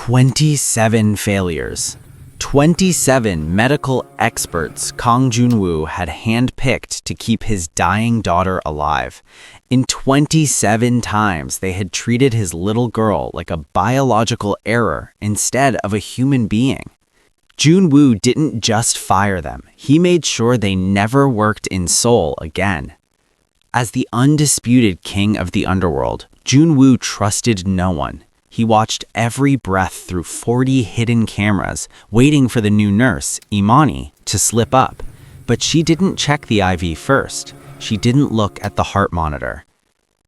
27 failures. 27 medical experts Kang Jun-woo had handpicked to keep his dying daughter alive. In 27 times, they had treated his little girl like a biological error instead of a human being. Jun-woo didn't just fire them, he made sure they never worked in Seoul again. As the undisputed king of the underworld, Jun-woo trusted no one. He watched every breath through 40 hidden cameras, waiting for the new nurse, Imani, to slip up. But she didn't check the IV first. She didn't look at the heart monitor.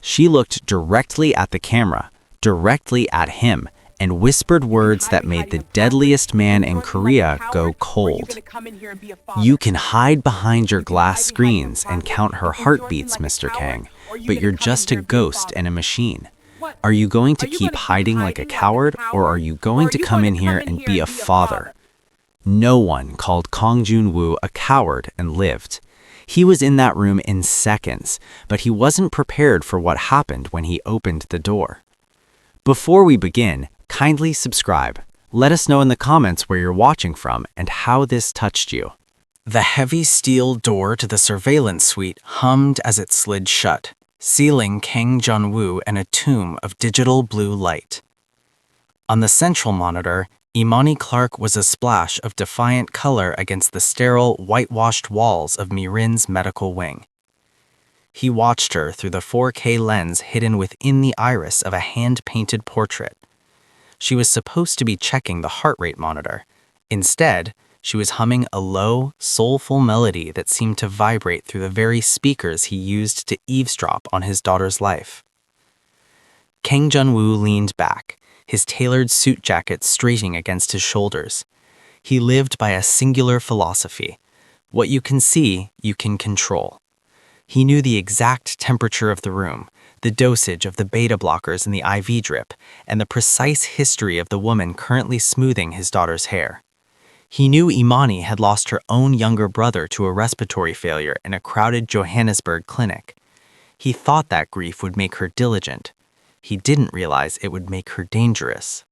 She looked directly at the camera, directly at him, and whispered words that made the deadliest man in Korea go cold. You can hide behind your glass screens and count her heartbeats, Mr. Kang, but you're just a ghost and a machine. Are you going to keep hiding like a coward, or are you going to come in here and be a father? No one called Kang Jun-woo a coward and lived. He was in that room in seconds, but he wasn't prepared for what happened when he opened the door. Before we begin, kindly subscribe. Let us know in the comments where you're watching from and how this touched you. The heavy steel door to the surveillance suite hummed as it slid shut, sealing Kang Jun-woo in a tomb of digital blue light. On the central monitor, Imani Clark was a splash of defiant color against the sterile, whitewashed walls of Mi-rin's medical wing. He watched her through the 4K lens hidden within the iris of a hand-painted portrait. She was supposed to be checking the heart rate monitor. Instead, she was humming a low, soulful melody that seemed to vibrate through the very speakers he used to eavesdrop on his daughter's life. Kang Jun-woo leaned back, his tailored suit jacket straighting against his shoulders. He lived by a singular philosophy. What you can see, you can control. He knew the exact temperature of the room, the dosage of the beta blockers in the IV drip, and the precise history of the woman currently smoothing his daughter's hair. He knew Imani had lost her own younger brother to a respiratory failure in a crowded Johannesburg clinic. He thought that grief would make her diligent. He didn't realize it would make her dangerous.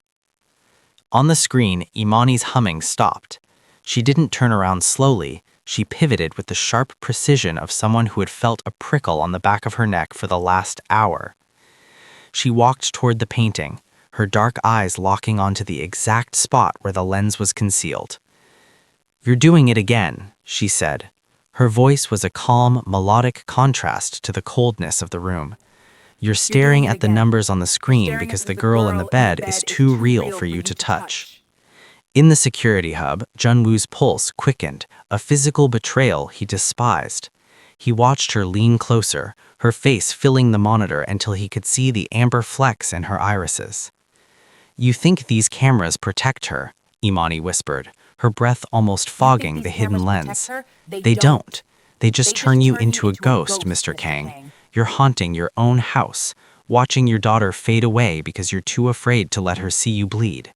On the screen, Imani's humming stopped. She didn't turn around slowly. She pivoted with the sharp precision of someone who had felt a prickle on the back of her neck for the last hour. She walked toward the painting, her dark eyes locking onto the exact spot where the lens was concealed. "You're doing it again," she said. Her voice was a calm, melodic contrast to the coldness of the room. "You're staring at the numbers on the screen because the girl in the bed is too real for you to touch." In the security hub, Jun-woo's pulse quickened, a physical betrayal he despised. He watched her lean closer, her face filling the monitor until he could see the amber flecks in her irises. "You think these cameras protect her," Imani whispered, her breath almost fogging the hidden lens. "They don't. They just turn you into a ghost, Mr. Kang. You're haunting your own house, watching your daughter fade away because you're too afraid to let her see you bleed.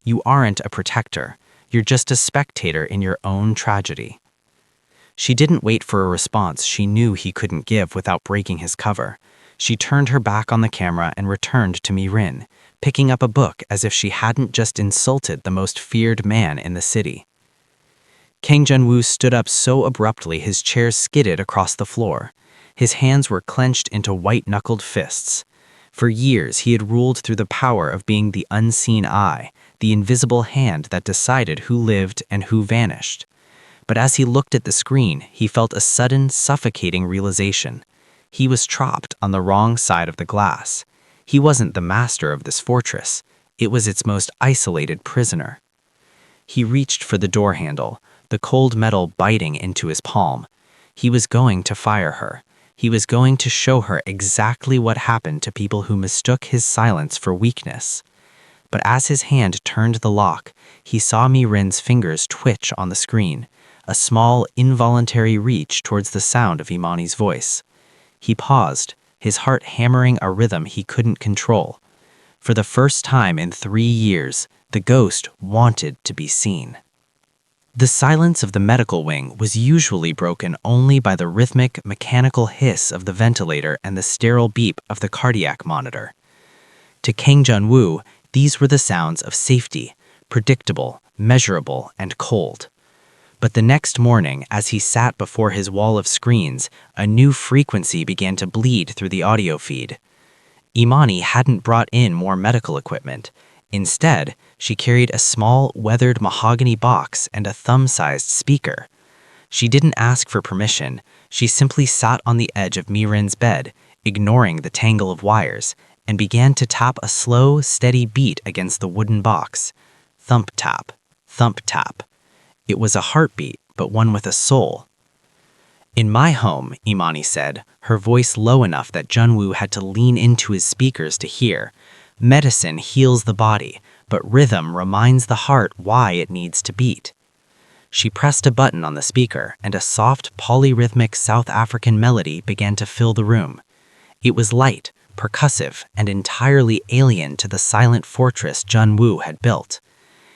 You aren't a protector. You're just a spectator in your own tragedy." She didn't wait for a response she knew he couldn't give without breaking his cover. She turned her back on the camera and returned to Mi-rin, picking up a book as if she hadn't just insulted the most feared man in the city. Kang Jun-woo stood up so abruptly his chair skidded across the floor. His hands were clenched into white-knuckled fists. For years, he had ruled through the power of being the unseen eye, the invisible hand that decided who lived and who vanished. But as he looked at the screen, he felt a sudden, suffocating realization. He was trapped on the wrong side of the glass. He wasn't the master of this fortress. It was its most isolated prisoner. He reached for the door handle, the cold metal biting into his palm. He was going to fire her. He was going to show her exactly what happened to people who mistook his silence for weakness. But as his hand turned the lock, he saw Mi-rin's fingers twitch on the screen, a small, involuntary reach towards the sound of Imani's voice. He paused, his heart hammering a rhythm he couldn't control. For the first time in 3 years, the ghost wanted to be seen. The silence of the medical wing was usually broken only by the rhythmic, mechanical hiss of the ventilator and the sterile beep of the cardiac monitor. To Kang Jun-woo, These were the sounds of safety, predictable, measurable, and cold. But the next morning, as he sat before his wall of screens, a new frequency began to bleed through the audio feed. Imani hadn't brought in more medical equipment. Instead, she carried a small, weathered mahogany box and a thumb-sized speaker. She didn't ask for permission. She simply sat on the edge of Mirin's bed, ignoring the tangle of wires, and began to tap a slow, steady beat against the wooden box. Thump tap, thump tap. It was a heartbeat, but one with a soul. "In my home," Imani said, her voice low enough that Junwoo had to lean into his speakers to hear, "medicine heals the body, but rhythm reminds the heart why it needs to beat." She pressed a button on the speaker, and a soft, polyrhythmic South African melody began to fill the room. It was light, percussive, and entirely alien to the silent fortress Junwoo had built.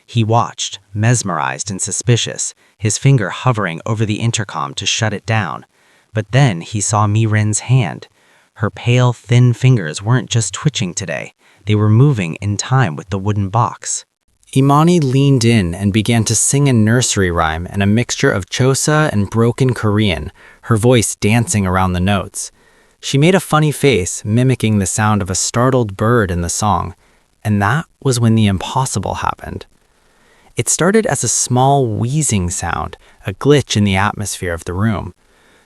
He watched, mesmerized and suspicious, his finger hovering over the intercom to shut it down. But then he saw Mirin's hand. Her pale, thin fingers weren't just twitching today. They were moving in time with the wooden box. Imani leaned in and began to sing a nursery rhyme and a mixture of Xhosa and broken Korean, her voice dancing around the notes. She made a funny face, mimicking the sound of a startled bird in the song. And that was when the impossible happened. It started as a small wheezing sound, a glitch in the atmosphere of the room.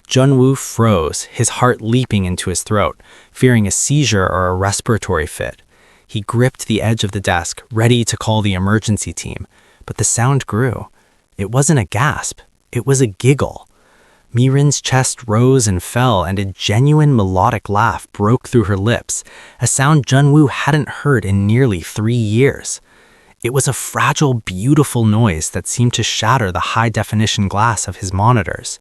Junwoo froze, his heart leaping into his throat, fearing a seizure or a respiratory fit. He gripped the edge of the desk, ready to call the emergency team, but the sound grew. It wasn't a gasp, it was a giggle. Mirin's chest rose and fell, and a genuine melodic laugh broke through her lips, a sound Junwoo hadn't heard in nearly 3 years. It was a fragile, beautiful noise that seemed to shatter the high-definition glass of his monitors.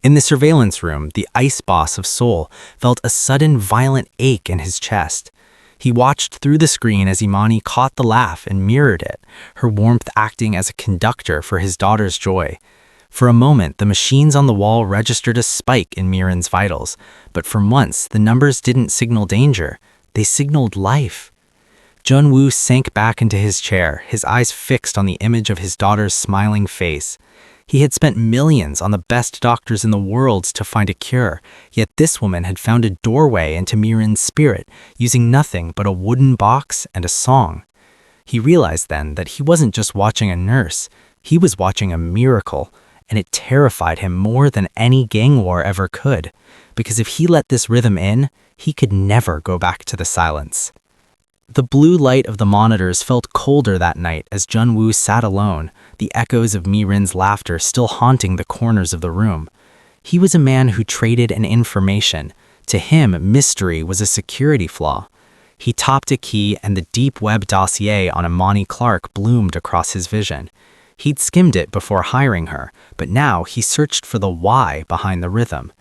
In the surveillance room, the ice boss of Seoul felt a sudden violent ache in his chest. He watched through the screen as Imani caught the laugh and mirrored it, her warmth acting as a conductor for his daughter's joy. For a moment, the machines on the wall registered a spike in Mirin's vitals, but for once, the numbers didn't signal danger. They signaled life. Junwoo sank back into his chair, his eyes fixed on the image of his daughter's smiling face. He had spent millions on the best doctors in the world to find a cure, yet this woman had found a doorway into Mirin's spirit, using nothing but a wooden box and a song. He realized then that he wasn't just watching a nurse, he was watching a miracle, and it terrified him more than any gang war ever could, because if he let this rhythm in, he could never go back to the silence. The blue light of the monitors felt colder that night as Junwoo sat alone, the echoes of Mirin's laughter still haunting the corners of the room. He was a man who traded an information. To him, mystery was a security flaw. He tapped a key and the deep web dossier on Imani Clark bloomed across his vision. He'd skimmed it before hiring her, but now he searched for the why behind the rhythm.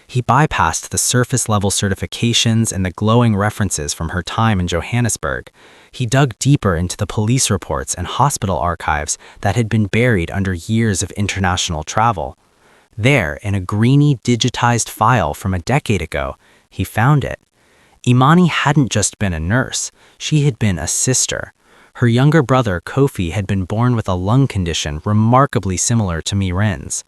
He bypassed the surface-level certifications and the glowing references from her time in Johannesburg. He dug deeper into the police reports and hospital archives that had been buried under years of international travel. There, in a grainy, digitized file from a decade ago, he found it. Imani hadn't just been a nurse, she had been a sister. Her younger brother, Kofi, had been born with a lung condition remarkably similar to Mirin's.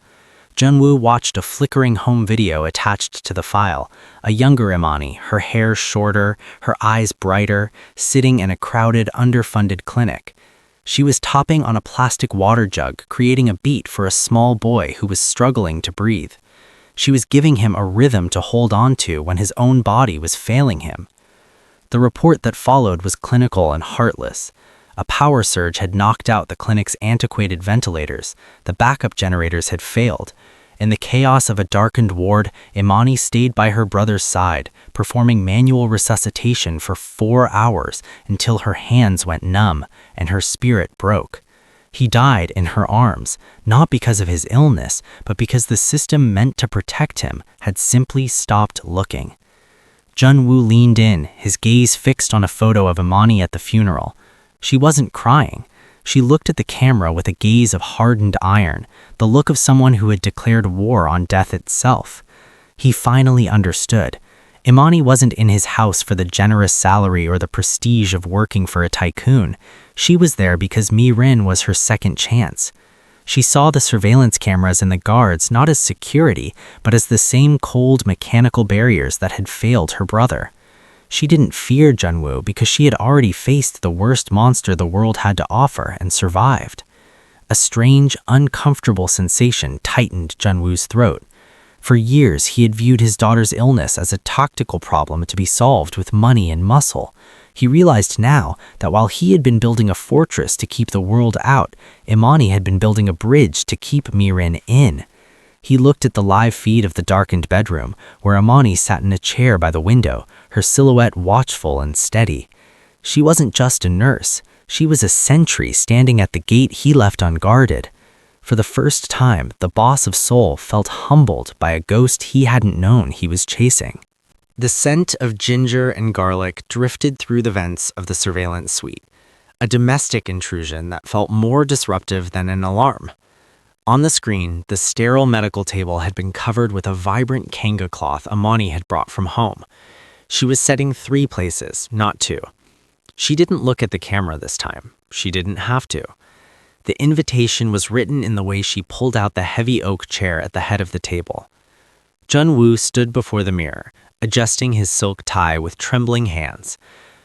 Junwoo watched a flickering home video attached to the file, a younger Imani, her hair shorter, her eyes brighter, sitting in a crowded, underfunded clinic. She was topping on a plastic water jug, creating a beat for a small boy who was struggling to breathe. She was giving him a rhythm to hold on to when his own body was failing him. The report that followed was clinical and heartless. A power surge had knocked out the clinic's antiquated ventilators. The backup generators had failed. In the chaos of a darkened ward, Imani stayed by her brother's side, performing manual resuscitation for 4 hours until her hands went numb and her spirit broke. He died in her arms, not because of his illness, but because the system meant to protect him had simply stopped looking. Junwoo leaned in, his gaze fixed on a photo of Imani at the funeral. She wasn't crying. She looked at the camera with a gaze of hardened iron, the look of someone who had declared war on death itself. He finally understood. Imani wasn't in his house for the generous salary or the prestige of working for a tycoon. She was there because Mi-rin was her second chance. She saw the surveillance cameras and the guards not as security, but as the same cold mechanical barriers that had failed her brother. She didn't fear Junwoo because she had already faced the worst monster the world had to offer and survived. A strange, uncomfortable sensation tightened Junwoo's throat. For years, he had viewed his daughter's illness as a tactical problem to be solved with money and muscle. He realized now that while he had been building a fortress to keep the world out, Imani had been building a bridge to keep Mi-rin in. He looked at the live feed of the darkened bedroom, where Imani sat in a chair by the window, her silhouette watchful and steady. She wasn't just a nurse. She was a sentry standing at the gate he left unguarded. For the first time, the boss of Seoul felt humbled by a ghost he hadn't known he was chasing. The scent of ginger and garlic drifted through the vents of the surveillance suite, a domestic intrusion that felt more disruptive than an alarm. On the screen, the sterile medical table had been covered with a vibrant kanga cloth Imani had brought from home. She was setting 3 places, not 2. She didn't look at the camera this time. She didn't have to. The invitation was written in the way she pulled out the heavy oak chair at the head of the table. Junwoo stood before the mirror, adjusting his silk tie with trembling hands.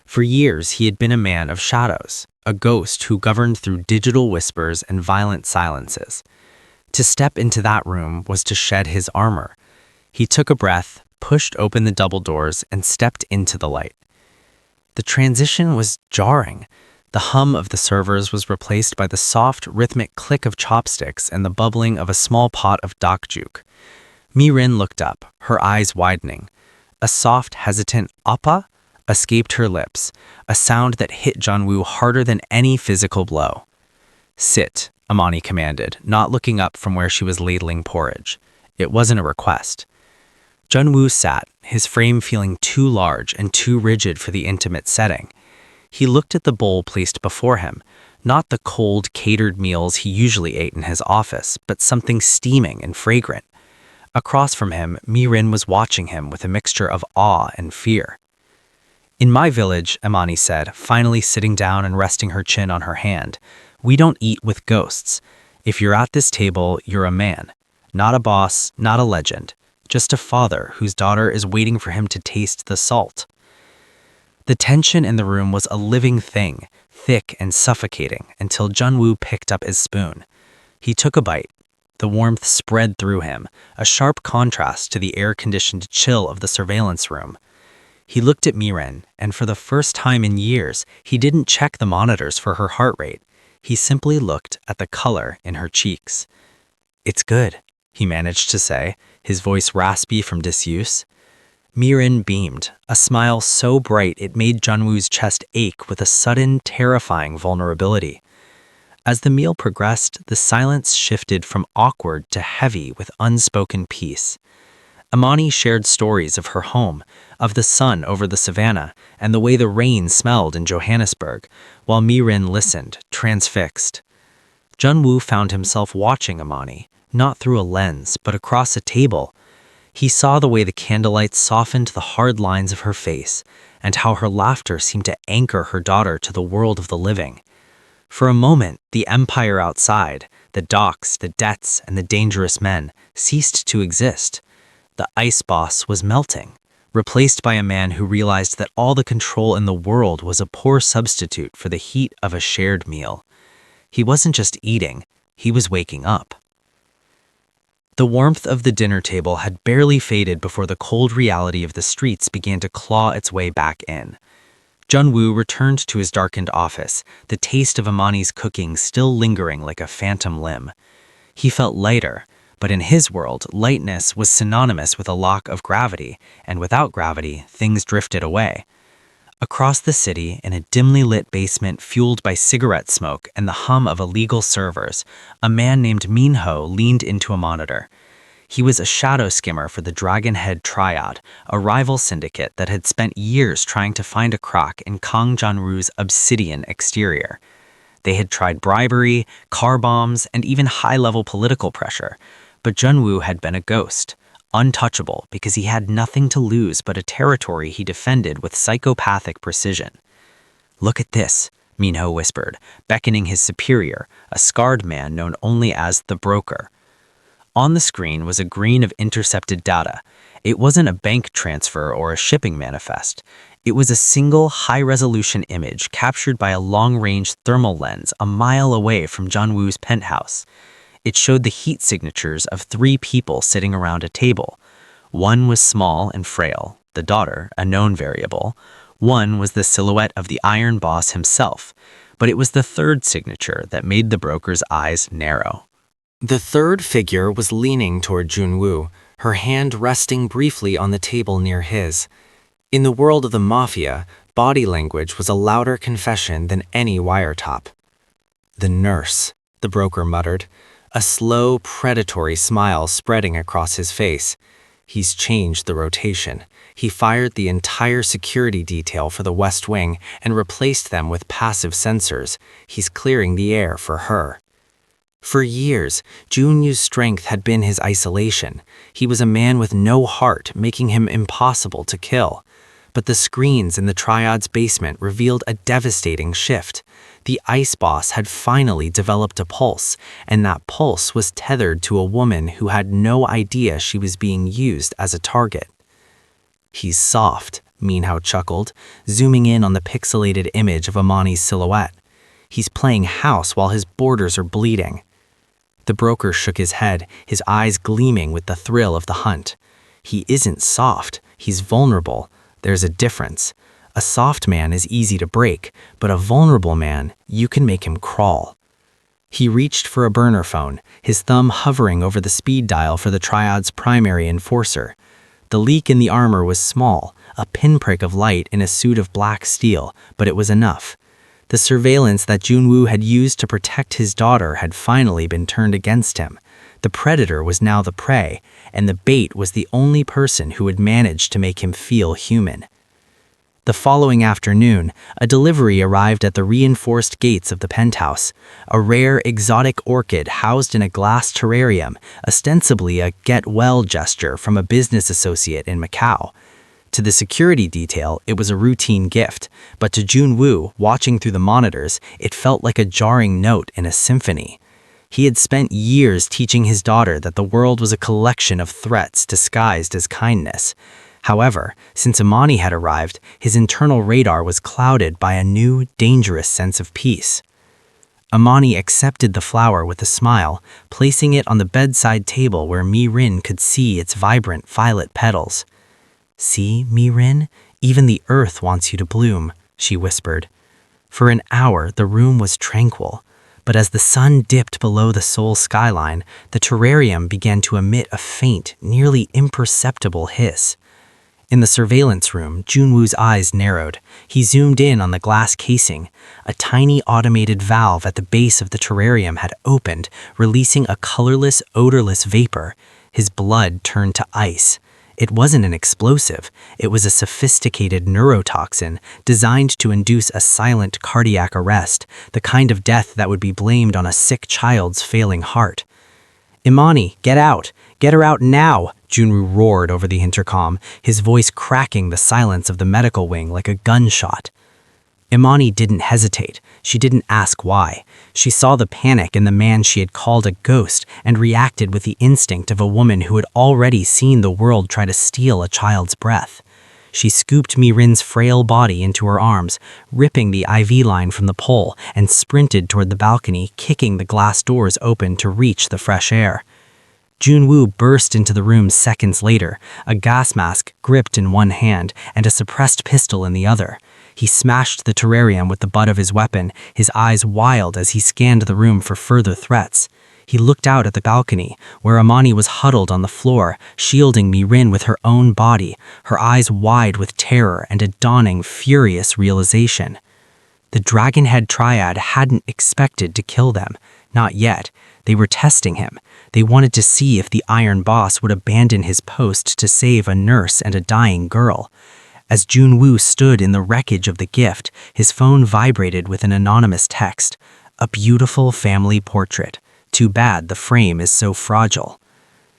For years, he had been a man of shadows, a ghost who governed through digital whispers and violent silences. To step into that room was to shed his armor. He took a breath, pushed open the double doors, and stepped into the light. The transition was jarring. The hum of the servers was replaced by the soft, rhythmic click of chopsticks and the bubbling of a small pot of dakjuk. Mi-rin looked up, her eyes widening. A soft, hesitant "appa" escaped her lips, a sound that hit Junwoo harder than any physical blow. "Sit," Imani commanded, not looking up from where she was ladling porridge. It wasn't a request. Junwoo sat, his frame feeling too large and too rigid for the intimate setting. He looked at the bowl placed before him, not the cold, catered meals he usually ate in his office, but something steaming and fragrant. Across from him, Mi-rin was watching him with a mixture of awe and fear. "In my village," Imani said, finally sitting down and resting her chin on her hand, "we don't eat with ghosts. If you're at this table, you're a man. Not a boss, not a legend. Just a father whose daughter is waiting for him to taste the salt." The tension in the room was a living thing, thick and suffocating, until Junwoo picked up his spoon. He took a bite. The warmth spread through him, a sharp contrast to the air-conditioned chill of the surveillance room. He looked at Mi-rin, and for the first time in years, he didn't check the monitors for her heart rate. He simply looked at the color in her cheeks. "It's good," he managed to say, his voice raspy from disuse. Mi-rin beamed, a smile so bright it made Junwoo's chest ache with a sudden, terrifying vulnerability. As the meal progressed, the silence shifted from awkward to heavy with unspoken peace. Imani shared stories of her home, of the sun over the savannah, and the way the rain smelled in Johannesburg, while Mi-rin listened, transfixed. Junwoo found himself watching Imani, not through a lens, but across a table. He saw the way the candlelight softened the hard lines of her face, and how her laughter seemed to anchor her daughter to the world of the living. For a moment, the empire outside, the docks, the debts, and the dangerous men, ceased to exist. The ice boss was melting, replaced by a man who realized that all the control in the world was a poor substitute for the heat of a shared meal. He wasn't just eating, he was waking up. The warmth of the dinner table had barely faded before the cold reality of the streets began to claw its way back in. Junwoo returned to his darkened office, the taste of Imani's cooking still lingering like a phantom limb. He felt lighter, but in his world, lightness was synonymous with a lack of gravity, and without gravity, things drifted away. Across the city, in a dimly lit basement fueled by cigarette smoke and the hum of illegal servers, a man named Minho leaned into a monitor. He was a shadow skimmer for the Dragonhead Triad, a rival syndicate that had spent years trying to find a crack in Kang Janwoo's obsidian exterior. They had tried bribery, car bombs, and even high-level political pressure, but Junwoo had been a ghost, untouchable because he had nothing to lose but a territory he defended with psychopathic precision. "Look at this," Minho whispered, beckoning his superior, a scarred man known only as the broker. On the screen was a green of intercepted data. It wasn't a bank transfer or a shipping manifest. It was a single high-resolution image captured by a long-range thermal lens a mile away from Junwoo's penthouse. It showed the heat signatures of 3 people sitting around a table. One was small and frail, the daughter, a known variable. One was the silhouette of the Iron Boss himself, but it was the third signature that made the broker's eyes narrow. The third figure was leaning toward Junwoo, her hand resting briefly on the table near his. In the world of the Mafia, body language was a louder confession than any wiretap. "The nurse," the broker muttered, a slow, predatory smile spreading across his face. "He's changed the rotation. He fired the entire security detail for the West Wing and replaced them with passive sensors. He's clearing the air for her." For years, Junwoo's strength had been his isolation. He was a man with no heart, making him impossible to kill. But the screens in the Triad's basement revealed a devastating shift. The Ice Boss had finally developed a pulse, and that pulse was tethered to a woman who had no idea she was being used as a target. "He's soft," Minho chuckled, zooming in on the pixelated image of Amani's silhouette. "He's playing house while his borders are bleeding." The broker shook his head, his eyes gleaming with the thrill of the hunt. "He isn't soft, he's vulnerable. There's a difference. A soft man is easy to break, but a vulnerable man, you can make him crawl." He reached for a burner phone, his thumb hovering over the speed dial for the Triad's primary enforcer. The leak in the armor was small, a pinprick of light in a suit of black steel, but it was enough. The surveillance that Junwoo had used to protect his daughter had finally been turned against him. The predator was now the prey, and the bait was the only person who had managed to make him feel human. The following afternoon, a delivery arrived at the reinforced gates of the penthouse. A rare, exotic orchid housed in a glass terrarium, ostensibly a get-well gesture from a business associate in Macau. To the security detail, it was a routine gift, but to Junwoo, watching through the monitors, it felt like a jarring note in a symphony. He had spent years teaching his daughter that the world was a collection of threats disguised as kindness. However, since Amani had arrived, his internal radar was clouded by a new, dangerous sense of peace. Amani accepted the flower with a smile, placing it on the bedside table where Mi-rin could see its vibrant violet petals. "See, Mi-rin, even the earth wants you to bloom," she whispered. For an hour, the room was tranquil, but as the sun dipped below the Seoul skyline, the terrarium began to emit a faint, nearly imperceptible hiss. In the surveillance room, Junwoo's eyes narrowed. He zoomed in on the glass casing. A tiny automated valve at the base of the terrarium had opened, releasing a colorless, odorless vapor. His blood turned to ice. It wasn't an explosive. It was a sophisticated neurotoxin designed to induce a silent cardiac arrest, the kind of death that would be blamed on a sick child's failing heart. "Imani, get out! Get her out now!" Junwoo roared over the intercom, his voice cracking the silence of the medical wing like a gunshot. Imani didn't hesitate. She didn't ask why. She saw the panic in the man she had called a ghost and reacted with the instinct of a woman who had already seen the world try to steal a child's breath. She scooped Mi-rin's frail body into her arms, ripping the IV line from the pole, and sprinted toward the balcony, kicking the glass doors open to reach the fresh air. Junwoo burst into the room seconds later, a gas mask gripped in one hand and a suppressed pistol in the other. He smashed the terrarium with the butt of his weapon, his eyes wild as he scanned the room for further threats. He looked out at the balcony, where Amani was huddled on the floor, shielding Mi-rin with her own body, her eyes wide with terror and a dawning, furious realization. The Dragonhead Triad hadn't expected to kill them. Not yet. They were testing him. They wanted to see if the Iron Boss would abandon his post to save a nurse and a dying girl. As Junwoo stood in the wreckage of the gift, his phone vibrated with an anonymous text. "A beautiful family portrait. Too bad the frame is so fragile."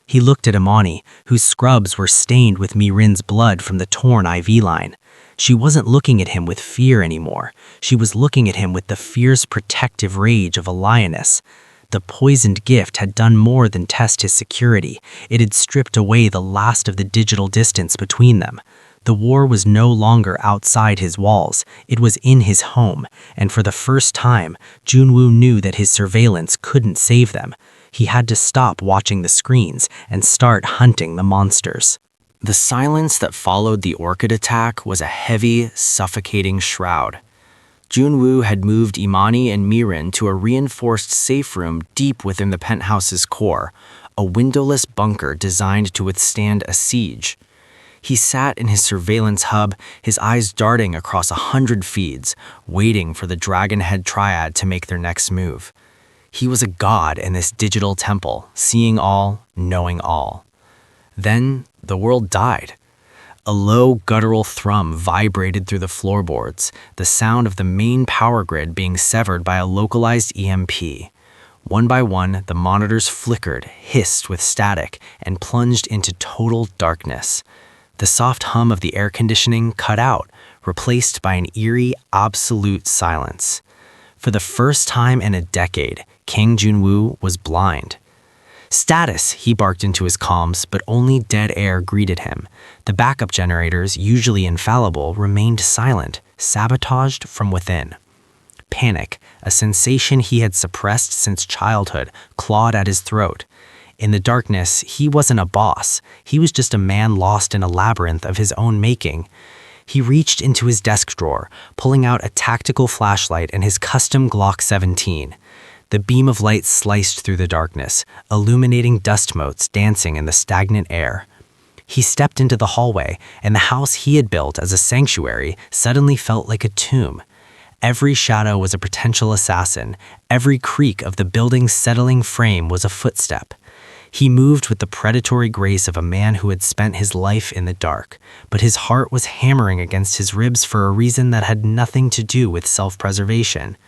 He looked at Imani, whose scrubs were stained with Mirin's blood from the torn IV line. She wasn't looking at him with fear anymore. She was looking at him with the fierce protective rage of a lioness. The poisoned gift had done more than test his security. It had stripped away the last of the digital distance between them. The war was no longer outside his walls. It was in his home, and for the first time, Junwoo knew that his surveillance couldn't save them. He had to stop watching the screens and start hunting the monsters. The silence that followed the orchid attack was a heavy, suffocating shroud. Junwoo had moved Imani and Mirin to a reinforced safe room deep within the penthouse's core, a windowless bunker designed to withstand a siege. He sat in his surveillance hub, his eyes darting across 100 feeds, waiting for the Dragonhead Triad to make their next move. He was a god in this digital temple, seeing all, knowing all. Then the world died. A low, guttural thrum vibrated through the floorboards, the sound of the main power grid being severed by a localized EMP. One by one, the monitors flickered, hissed with static, and plunged into total darkness. The soft hum of the air conditioning cut out, replaced by an eerie, absolute silence. For the first time in a decade, King Junwoo was blind. "Status," he barked into his comms, but only dead air greeted him. The backup generators, usually infallible, remained silent, sabotaged from within. Panic, a sensation he had suppressed since childhood, clawed at his throat. In the darkness, he wasn't a boss. He was just a man lost in a labyrinth of his own making. He reached into his desk drawer, pulling out a tactical flashlight and his custom Glock 17. The beam of light sliced through the darkness, illuminating dust motes dancing in the stagnant air. He stepped into the hallway, and the house he had built as a sanctuary suddenly felt like a tomb. Every shadow was a potential assassin. Every creak of the building's settling frame was a footstep. He moved with the predatory grace of a man who had spent his life in the dark, but his heart was hammering against his ribs for a reason that had nothing to do with self-preservation.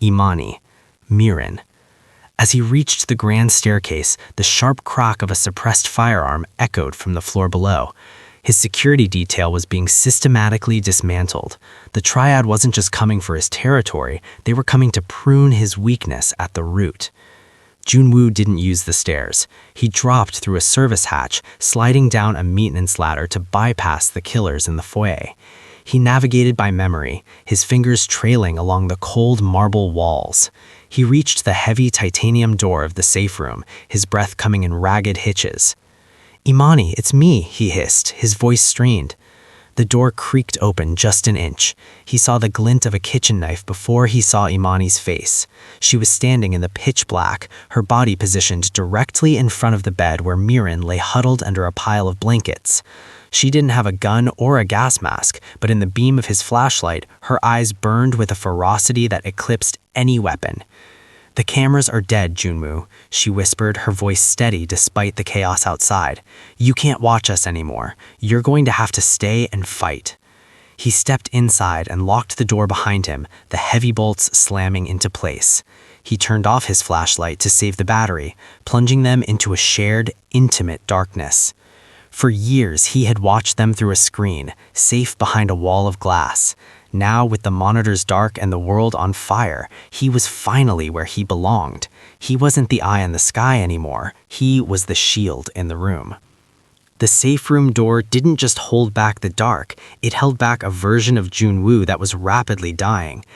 Imani. Mirin. As he reached the grand staircase, the sharp crack of a suppressed firearm echoed from the floor below. His security detail was being systematically dismantled. The Triad wasn't just coming for his territory, they were coming to prune his weakness at the root. Junwoo didn't use the stairs. He dropped through a service hatch, sliding down a maintenance ladder to bypass the killers in the foyer. He navigated by memory, his fingers trailing along the cold marble walls. He reached the heavy titanium door of the safe room, his breath coming in ragged hitches. "Imani, it's me," he hissed, his voice strained. The door creaked open just an inch. He saw the glint of a kitchen knife before he saw Imani's face. She was standing in the pitch black, her body positioned directly in front of the bed where Mirin lay huddled under a pile of blankets. She didn't have a gun or a gas mask, but in the beam of his flashlight, her eyes burned with a ferocity that eclipsed any weapon. "The cameras are dead, Junwoo," she whispered, her voice steady despite the chaos outside. "You can't watch us anymore. You're going to have to stay and fight." He stepped inside and locked the door behind him, the heavy bolts slamming into place. He turned off his flashlight to save the battery, plunging them into a shared, intimate darkness. For years, he had watched them through a screen, safe behind a wall of glass. Now, with the monitors dark and the world on fire, he was finally where he belonged. He wasn't the eye in the sky anymore. He was the shield in the room. The safe room door didn't just hold back the dark, it held back a version of Junwoo that was rapidly dying.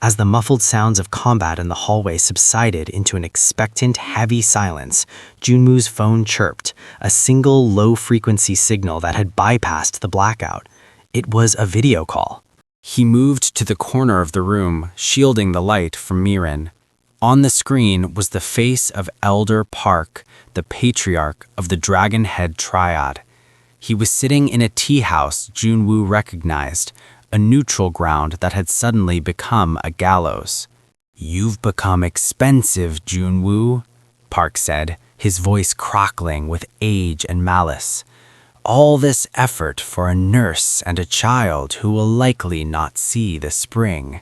As the muffled sounds of combat in the hallway subsided into an expectant, heavy silence, Junwoo's phone chirped, a single low-frequency signal that had bypassed the blackout. It was a video call. He moved to the corner of the room, shielding the light from Mirin. On the screen was the face of Elder Park, the patriarch of the Dragonhead Triad. He was sitting in a tea house Junwoo recognized, a neutral ground that had suddenly become a gallows. "You've become expensive, Junwoo," Park said, his voice crackling with age and malice. "All this effort for a nurse and a child who will likely not see the spring.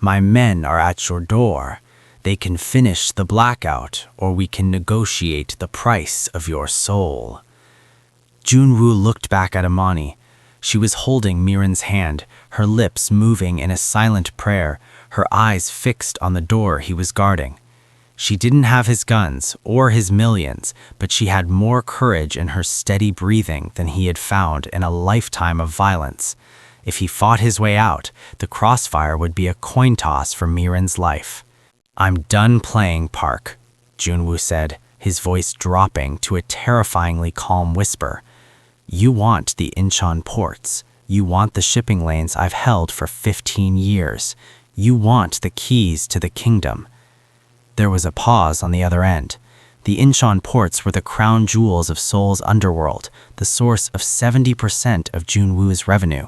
My men are at your door. They can finish the blackout, or we can negotiate the price of your soul. Junwoo looked back at Imani. She was holding Mirin's hand, her lips moving in a silent prayer, her eyes fixed on the door he was guarding. She didn't have his guns or his millions, but she had more courage in her steady breathing than he had found in a lifetime of violence. If he fought his way out, the crossfire would be a coin toss for Mirin's life. "I'm done playing, Park," Junwoo said, his voice dropping to a terrifyingly calm whisper. "You want the Incheon ports. You want the shipping lanes I've held for 15 years. You want the keys to the kingdom." There was a pause on the other end. The Incheon ports were the crown jewels of Seoul's underworld, the source of 70% of Junwoo's revenue.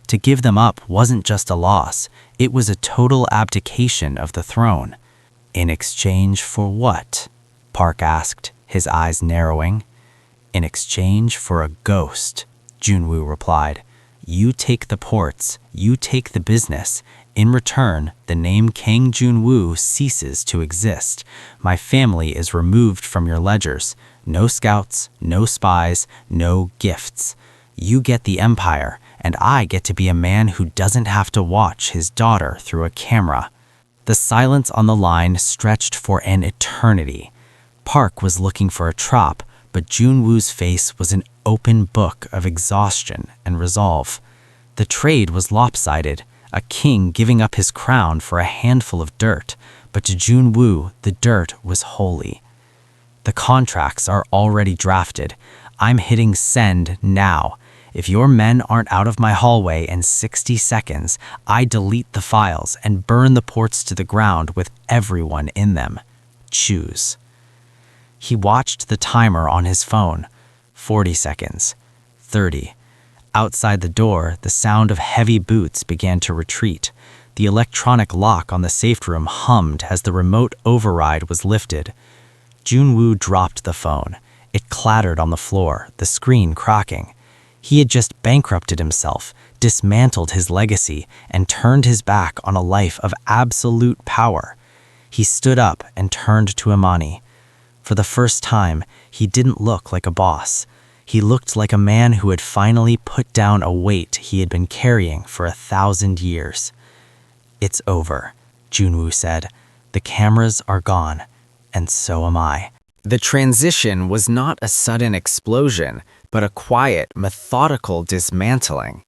To give them up wasn't just a loss, it was a total abdication of the throne. "In exchange for what?" Park asked, his eyes narrowing. "In exchange for a ghost," Junwoo replied. "You take the ports, you take the business. In return, the name Kang Junwoo ceases to exist. My family is removed from your ledgers. No scouts, no spies, no gifts. You get the empire, and I get to be a man who doesn't have to watch his daughter through a camera." The silence on the line stretched for an eternity. Park was looking for a trap, but Junwoo's face was an open book of exhaustion and resolve. The trade was lopsided, a king giving up his crown for a handful of dirt, but to Junwoo, the dirt was holy. "The contracts are already drafted. I'm hitting send now. If your men aren't out of my hallway in 60 seconds, I delete the files and burn the ports to the ground with everyone in them. Choose." He watched the timer on his phone. 40 seconds. 30. Outside the door, the sound of heavy boots began to retreat. The electronic lock on the safe room hummed as the remote override was lifted. Junwoo dropped the phone. It clattered on the floor, the screen cracking. He had just bankrupted himself, dismantled his legacy, and turned his back on a life of absolute power. He stood up and turned to Imani. For the first time, he didn't look like a boss. He looked like a man who had finally put down a weight he had been carrying for 1,000 years. "It's over," Junwoo said. "The cameras are gone, and so am I." The transition was not a sudden explosion, but a quiet, methodical dismantling.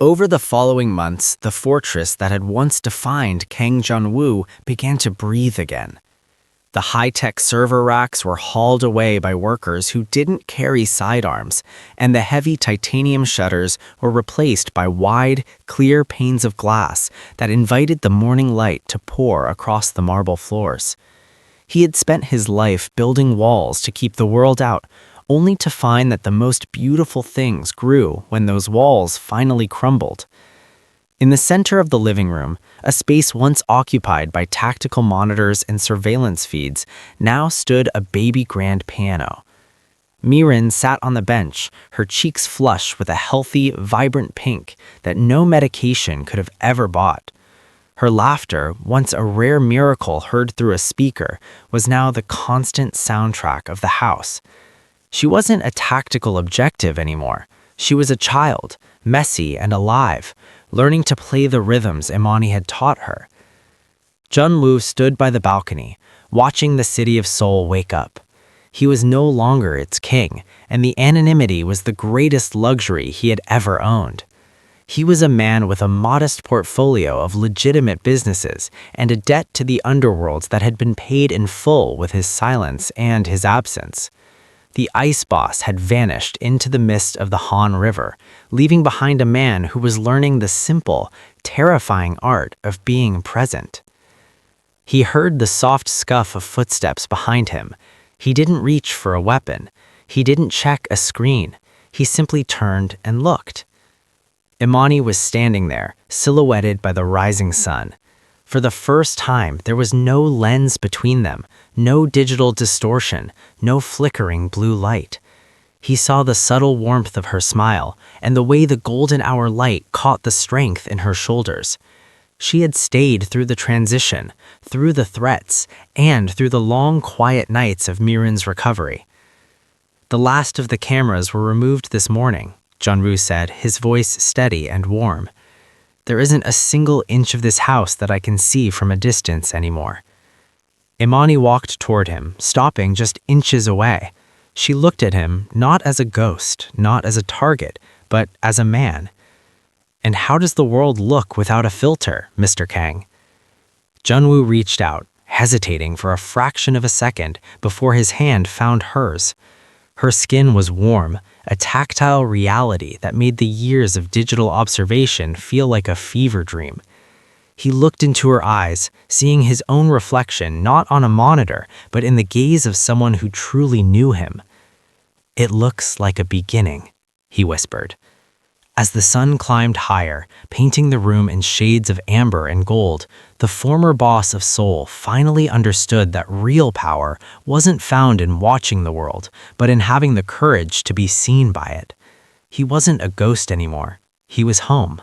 Over the following months, the fortress that had once defined Kang Junwoo began to breathe again. The high-tech server racks were hauled away by workers who didn't carry sidearms, and the heavy titanium shutters were replaced by wide, clear panes of glass that invited the morning light to pour across the marble floors. He had spent his life building walls to keep the world out, only to find that the most beautiful things grew when those walls finally crumbled. In the center of the living room, a space once occupied by tactical monitors and surveillance feeds, now stood a baby grand piano. Mirin sat on the bench, her cheeks flush with a healthy, vibrant pink that no medication could have ever bought. Her laughter, once a rare miracle heard through a speaker, was now the constant soundtrack of the house. She wasn't a tactical objective anymore. She was a child, messy and alive, learning to play the rhythms Imani had taught her. Junwoo stood by the balcony, watching the city of Seoul wake up. He was no longer its king, and the anonymity was the greatest luxury he had ever owned. He was a man with a modest portfolio of legitimate businesses and a debt to the underworld that had been paid in full with his silence and his absence. The ice boss had vanished into the mist of the Han River, leaving behind a man who was learning the simple, terrifying art of being present. He heard the soft scuff of footsteps behind him. He didn't reach for a weapon. He didn't check a screen. He simply turned and looked. Imani was standing there, silhouetted by the rising sun. For the first time, there was no lens between them, no digital distortion, no flickering blue light. He saw the subtle warmth of her smile and the way the golden hour light caught the strength in her shoulders. She had stayed through the transition, through the threats, and through the long, quiet nights of Mirin's recovery. The last of the cameras were removed this morning, Junwoo said, his voice steady and warm. There isn't a single inch of this house that I can see from a distance anymore. Imani walked toward him, stopping just inches away. She looked at him not as a ghost, not as a target, but as a man. And how does the world look without a filter, Mr. Kang? Junwoo reached out, hesitating for a fraction of a second before his hand found hers. Her skin was warm, a tactile reality that made the years of digital observation feel like a fever dream. He looked into her eyes, seeing his own reflection not on a monitor, but in the gaze of someone who truly knew him. "It looks like a beginning," he whispered. As the sun climbed higher, painting the room in shades of amber and gold, the former boss of Seoul finally understood that real power wasn't found in watching the world, but in having the courage to be seen by it. He wasn't a ghost anymore. He was home.